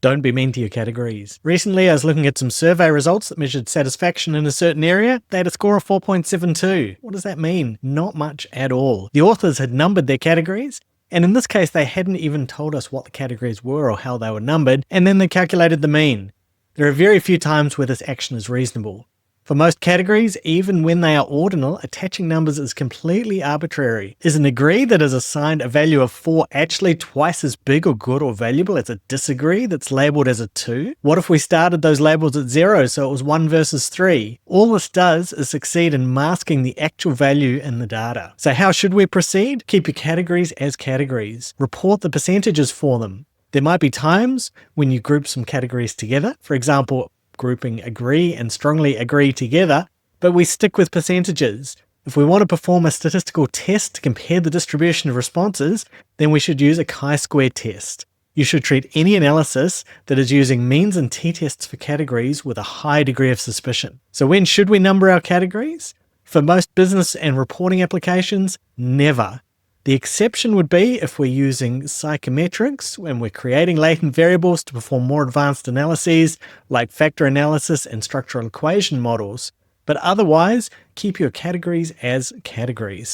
Don't be mean to your categories. Recently, I was looking at some survey results that measured satisfaction in a certain area. They had a score of 4.72. What does that mean? Not much at all. The authors had numbered their categories, and in this case, they hadn't even told us what the categories were or how they were numbered, and then they calculated the mean. There are very few times where this action is reasonable. For most categories, even when they are ordinal, attaching numbers is completely arbitrary. Is an agree that is assigned a value of 4 actually twice as big or good or valuable as a disagree that's labelled as a 2? What if we started those labels at 0 so it was 1 versus 3? All this does is succeed in masking the actual value in the data. So how should we proceed? Keep your categories as categories. Report the percentages for them. There might be times when you group some categories together. For example, grouping agree and strongly agree together, but we stick with percentages. If we want to perform a statistical test to compare the distribution of responses, then we should use a chi-square test. You should treat any analysis that is using means and t-tests for categories with a high degree of suspicion. So when should we number our categories? For most business and reporting applications, never. The exception would be if we're using psychometrics, when we're creating latent variables to perform more advanced analyses like factor analysis and structural equation models. But otherwise, keep your categories as categories.